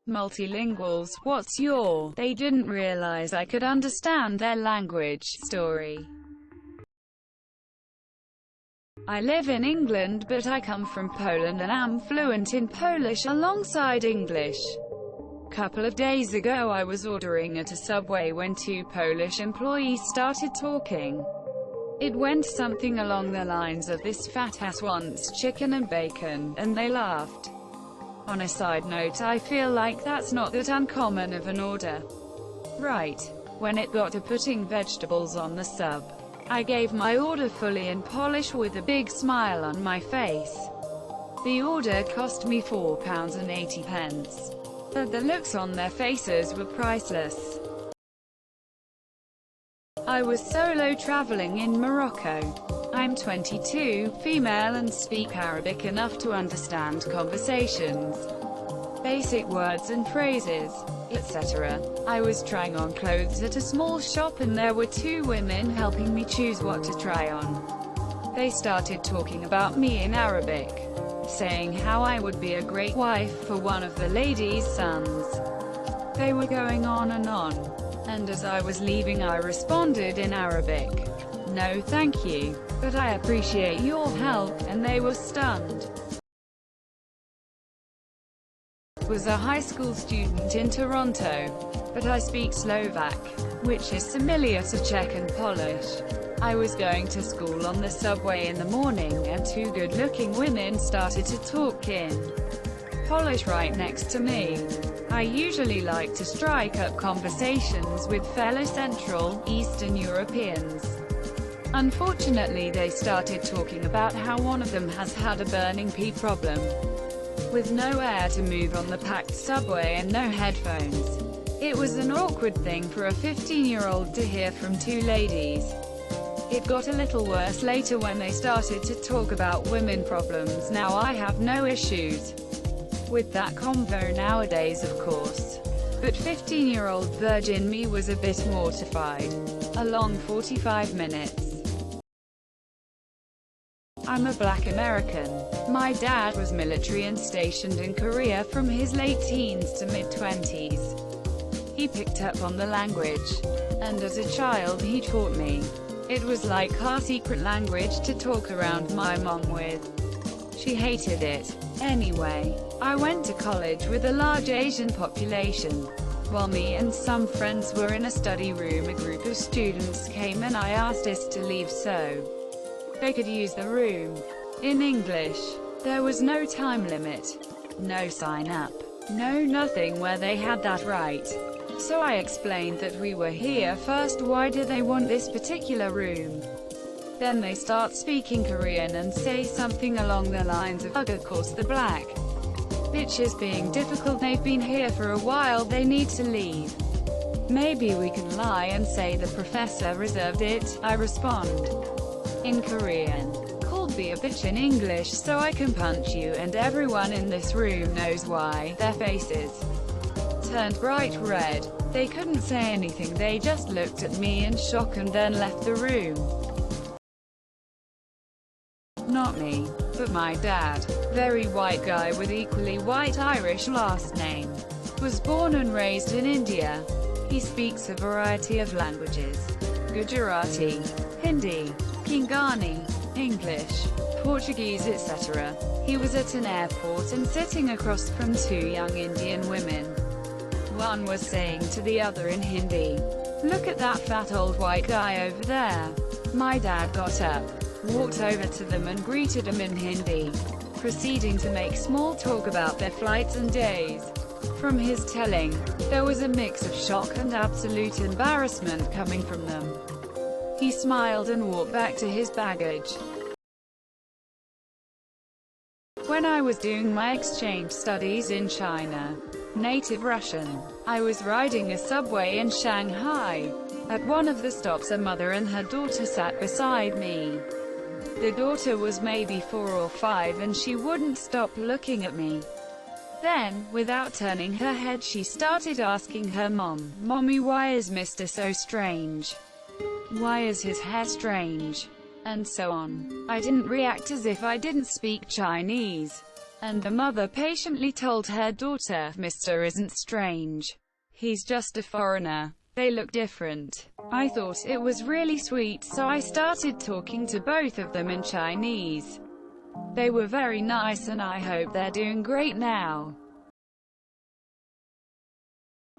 Multilinguals, what's your? They didn't realize I could understand their language story. I live in England, but I come from Poland and am fluent in Polish alongside English. Couple of days ago I was ordering at a Subway when two Polish employees started talking. It went something along the lines of "this fat ass wants chicken and bacon," and they laughed. On a side note, I feel like that's not that uncommon of an order. Right. When it got to putting vegetables on the sub, I gave my order fully in Polish with a big smile on my face. The order cost me £4.80. But the looks on their faces were priceless. I was solo traveling in Morocco. I'm 22, female and speak Arabic enough to understand conversations, basic words and phrases, etc. I was trying on clothes at a small shop and there were two women helping me choose what to try on. They started talking about me in Arabic, saying how I would be a great wife for one of the ladies' sons. They were going on, and as I was leaving I responded in Arabic, "No thank you, but I appreciate your help," and they were stunned. I was a high school student in Toronto, but I speak Slovak, which is similar to Czech and Polish. I was going to school on the subway in the morning and two good-looking women started to talk in Polish right next to me. I usually like to strike up conversations with fellow Central, Eastern Europeans. Unfortunately, they started talking about how one of them has had a burning pee problem. With no air to move on the packed subway and no headphones, it was an awkward thing for a 15-year-old to hear from two ladies. It got a little worse later when they started to talk about women problems. Now I have no issues with that convo nowadays, of course. But 15-year-old virgin me was a bit mortified. A long 45 minutes. I'm a black American. My dad was military and stationed in Korea from his late teens to mid-20s. He picked up on the language, and as a child he taught me. It was like our secret language to talk around my mom with. She hated it. Anyway, I went to college with a large Asian population. While me and some friends were in a study room, a group of students came and I asked us to leave so they could use the room. In English. There was no time limit, no sign up, no nothing where they had that right. So I explained that we were here first, why do they want this particular room? Then they start speaking Korean and say something along the lines of, "Ugh, of course the black bitch is being difficult, they've been here for a while, they need to leave. Maybe we can lie and say the professor reserved it," I respond. In Korean. Called be a bitch in English, so I can punch you, and everyone in this room knows why. Their faces turned bright red. They couldn't say anything, they just looked at me in shock and then left the room. Not me, but my dad, very white guy with equally white Irish last name, was born and raised in India. He speaks a variety of languages: Gujarati, Hindi, Kingani, English, Portuguese, etc. He was at an airport and sitting across from two young Indian women. One was saying to the other in Hindi, "Look at that fat old white guy over there." My dad got up, walked over to them and greeted them in Hindi, proceeding to make small talk about their flights and days. From his telling, there was a mix of shock and absolute embarrassment coming from them. He smiled and walked back to his baggage. When I was doing my exchange studies in China, native Russian, I was riding a subway in Shanghai. At one of the stops, a mother and her daughter sat beside me. The daughter was maybe 4 or 5 and she wouldn't stop looking at me. Then, without turning her head, she started asking her mom, "Mommy, why is Mr. so strange? Why is his hair strange?" And so on. I didn't react as if I didn't speak Chinese. And the mother patiently told her daughter, "Mr. isn't strange. He's just a foreigner. They look different." I thought it was really sweet, so I started talking to both of them in Chinese. They were very nice and I hope they're doing great now.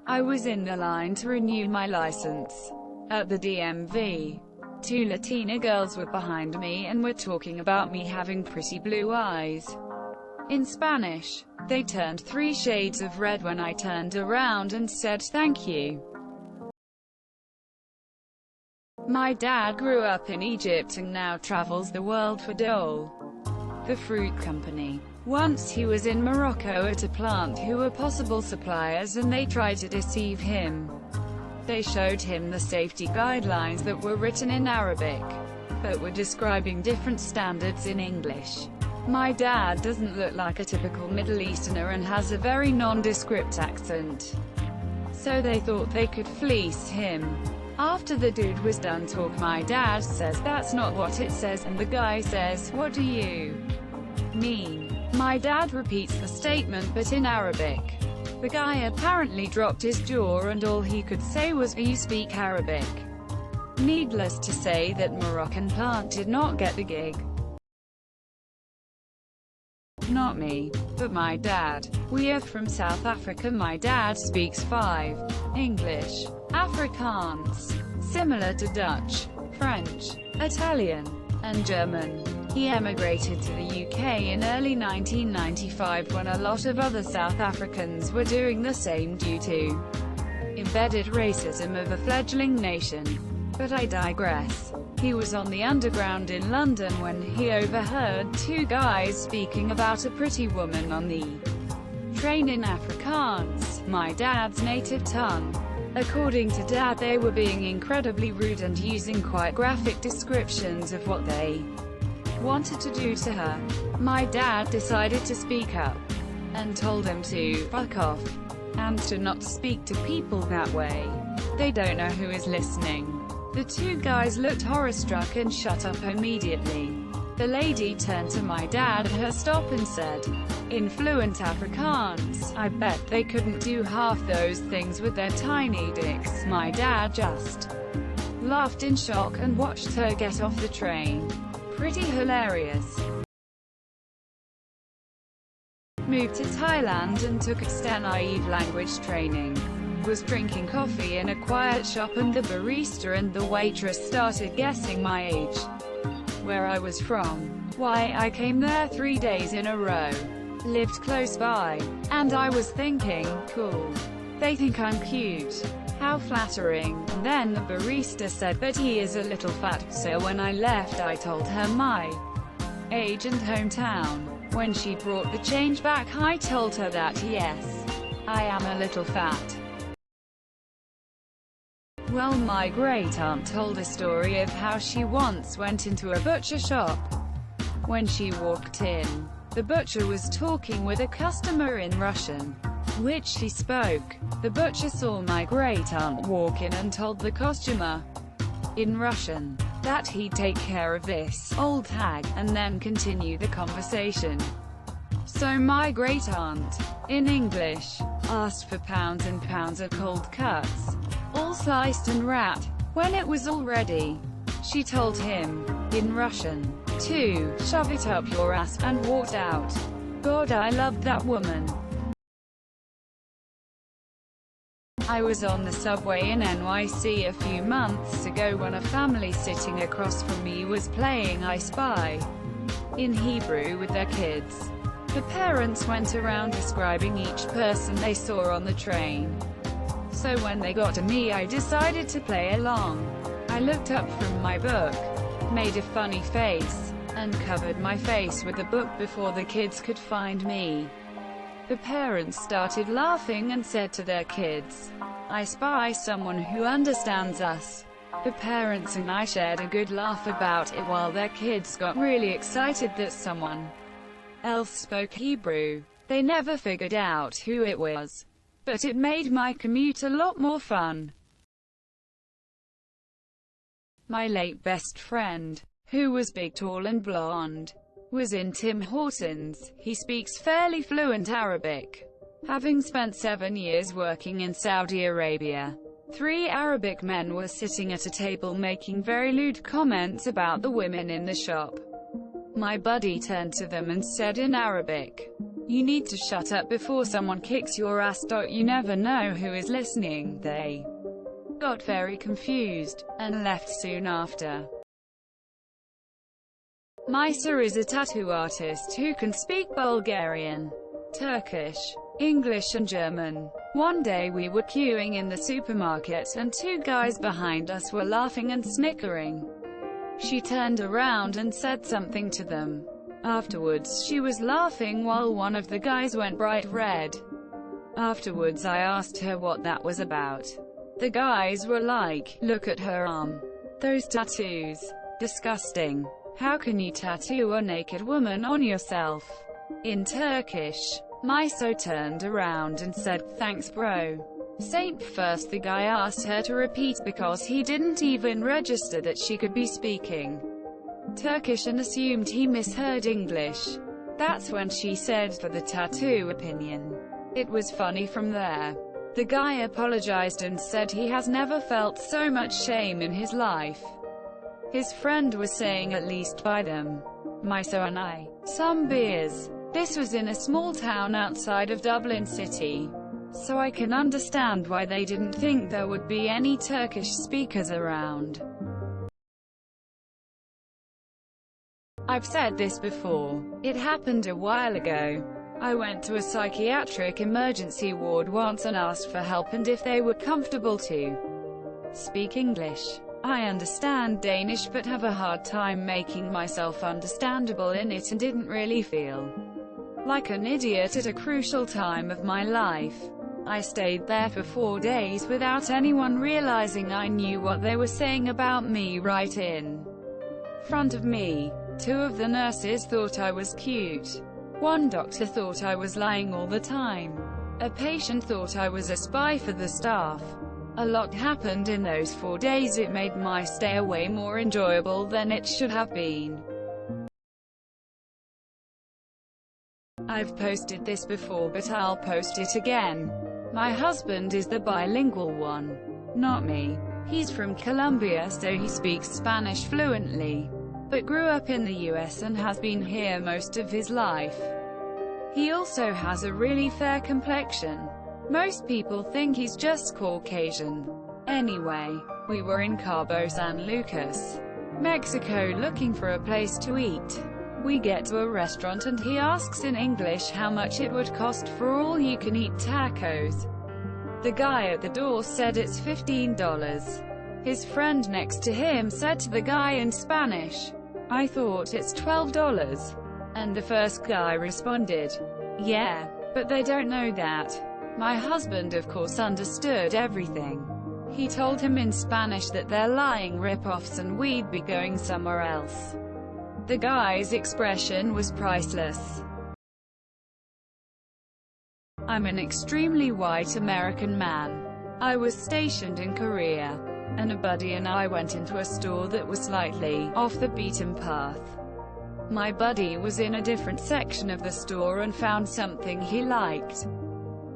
I was in the line to renew my license at the DMV. Two Latina girls were behind me and were talking about me having pretty blue eyes. In Spanish. They turned 3 shades of red when I turned around and said thank you. My dad grew up in Egypt and now travels the world for Dole, the fruit company. Once he was in Morocco at a plant who were possible suppliers and they tried to deceive him. They showed him the safety guidelines that were written in Arabic, but were describing different standards in English. My dad doesn't look like a typical Middle Easterner and has a very nondescript accent. So they thought they could fleece him. After the dude was done talk, my dad says, "That's not what it says," and the guy says, "What do you mean?" My dad repeats the statement but in Arabic. The guy apparently dropped his jaw and all he could say was, "You speak Arabic?" Needless to say that Moroccan plant did not get the gig. Not me, but my dad. We are from South Africa. My dad speaks 5 English, Afrikaans, similar to Dutch, French, Italian, and German. He emigrated to the UK in early 1995 when a lot of other South Africans were doing the same due to embedded racism of a fledgling nation. But I digress. He was on the Underground in London when he overheard 2 guys speaking about a pretty woman on the train in Afrikaans, my dad's native tongue. According to Dad, they were being incredibly rude and using quite graphic descriptions of what they wanted to do to her. My dad decided to speak up and told him to fuck off and to not speak to people that way. They don't know who is listening. The 2 guys looked horror-struck and shut up immediately. The lady turned to my dad at her stop and said, in fluent Afrikaans, "I bet they couldn't do half those things with their tiny dicks." My dad just laughed in shock and watched her get off the train. Pretty hilarious. Moved to Thailand and took extensive language training. Was drinking coffee in a quiet shop and the barista and the waitress started guessing my age, where I was from, why I came there 3 days in a row, lived close by, and I was thinking, cool. They think I'm cute. How flattering. And then the barista said that he is a little fat, so when I left I told her my age and hometown. When she brought the change back I told her that yes, I am a little fat. Well, my great-aunt told a story of how she once went into a butcher shop. When she walked in, the butcher was talking with a customer in Russian, which she spoke. The butcher saw my great-aunt walk in and told the customer, in Russian, that he'd take care of this old hag, and then continue the conversation. So my great-aunt, in English, asked for pounds and pounds of cold cuts, all sliced and wrapped. When it was all ready, she told him, in Russian, to shove it up your ass, and walked out. God, I loved that woman. I was on the subway in NYC a few months ago when a family sitting across from me was playing I Spy in Hebrew with their kids. The parents went around describing each person they saw on the train. So when they got to me I decided to play along. I looked up from my book, made a funny face, and covered my face with the book before the kids could find me. The parents started laughing and said to their kids, "I spy someone who understands us." The parents and I shared a good laugh about it while their kids got really excited that someone else spoke Hebrew. They never figured out who it was, but it made my commute a lot more fun. My late best friend, who was big, tall and blonde, was in Tim Hortons. He speaks fairly fluent Arabic, having spent 7 years working in Saudi Arabia. 3 Arabic men were sitting at a table making very lewd comments about the women in the shop. My buddy turned to them and said in Arabic, "You need to shut up before someone kicks your ass. You never know who is listening." They got very confused, and left soon after. Misa is a tattoo artist who can speak Bulgarian, Turkish, English and German. One day we were queuing in the supermarket and 2 guys behind us were laughing and snickering. She turned around and said something to them. Afterwards she was laughing while one of the guys went bright red. Afterwards I asked her what that was about. The guys were like, "Look at her arm. Those tattoos. Disgusting. How can you tattoo a naked woman on yourself?" In Turkish, Miso turned around and said, "Thanks bro." Saint first the guy asked her to repeat because he didn't even register that she could be speaking Turkish and assumed he misheard English. That's when she said, "For the tattoo opinion." It was funny from there. The guy apologized and said he has never felt so much shame in his life. His friend was saying at least buy them. Miso and I. Some beers. This was in a small town outside of Dublin City, so I can understand why they didn't think there would be any Turkish speakers around. I've said this before. It happened a while ago. I went to a psychiatric emergency ward once and asked for help and if they were comfortable to speak English. I understand Danish but have a hard time making myself understandable in it and didn't really feel like an idiot at a crucial time of my life. I stayed there for 4 days without anyone realizing I knew what they were saying about me right in front of me. 2 of the nurses thought I was cute. 1 doctor thought I was lying all the time. A patient thought I was a spy for the staff. A lot happened in those 4 days. It made my stay away more enjoyable than it should have been. I've posted this before but I'll post it again. My husband is the bilingual one. Not me. He's from Colombia so he speaks Spanish fluently, but grew up in the US and has been here most of his life. He also has a really fair complexion. Most people think he's just Caucasian. Anyway, we were in Cabo San Lucas, Mexico looking for a place to eat. We get to a restaurant and he asks in English how much it would cost for all-you-can-eat tacos. The guy at the door said it's $15. His friend next to him said to the guy in Spanish, "I thought it's $12. And the first guy responded, "Yeah, but they don't know that." My husband of course understood everything. He told him in Spanish that they're lying rip-offs and we'd be going somewhere else. The guy's expression was priceless. I'm an extremely white American man. I was stationed in Korea, and a buddy and I went into a store that was slightly off the beaten path. My buddy was in a different section of the store and found something he liked.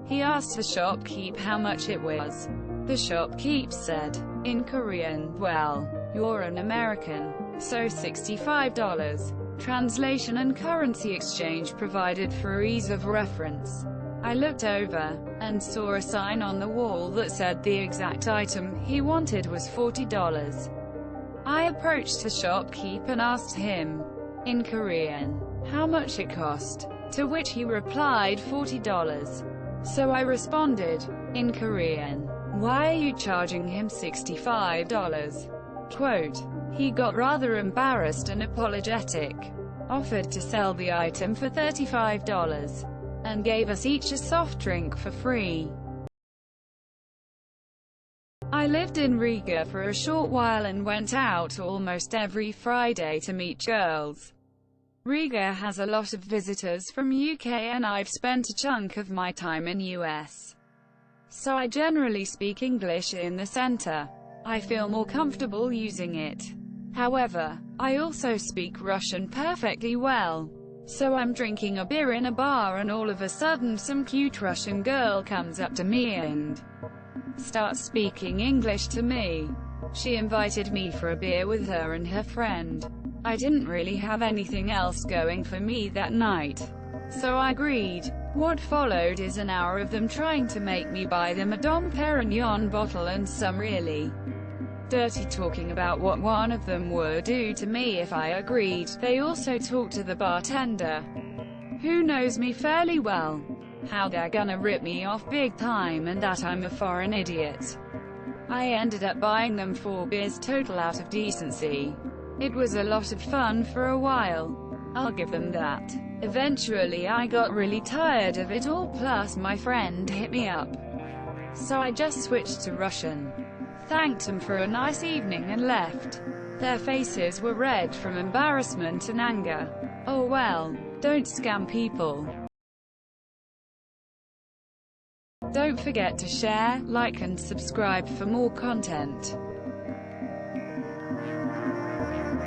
He asked the shopkeep how much it was. The shopkeep said, in Korean, "Well, you're an American, so $65. Translation and currency exchange provided for ease of reference. I looked over, and saw a sign on the wall that said the exact item he wanted was $40. I approached the shopkeep and asked him, in Korean, how much it cost, to which he replied $40. So I responded, in Korean, "Why are you charging him $65? Quote. He got rather embarrassed and apologetic, offered to sell the item for $35, and gave us each a soft drink for free. I lived in Riga for a short while and went out almost every Friday to meet girls. Riga has a lot of visitors from UK and I've spent a chunk of my time in US. So I generally speak English in the center. I feel more comfortable using it. However, I also speak Russian perfectly well. So I'm drinking a beer in a bar and all of a sudden some cute Russian girl comes up to me and starts speaking English to me. She invited me for a beer with her and her friend. I didn't really have anything else going for me that night, so I agreed. What followed is an hour of them trying to make me buy them a Dom Perignon bottle and some really dirty talking about what one of them would do to me if I agreed. They also talked to the bartender, who knows me fairly well, how they're gonna rip me off big time and that I'm a foreign idiot. I ended up buying them 4 beers total out of decency. It was a lot of fun for a while, I'll give them that. Eventually I got really tired of it all, plus my friend hit me up. So I just switched to Russian, thanked them for a nice evening and left. Their faces were red from embarrassment and anger. Oh well, don't scam people. Don't forget to share, like and subscribe for more content.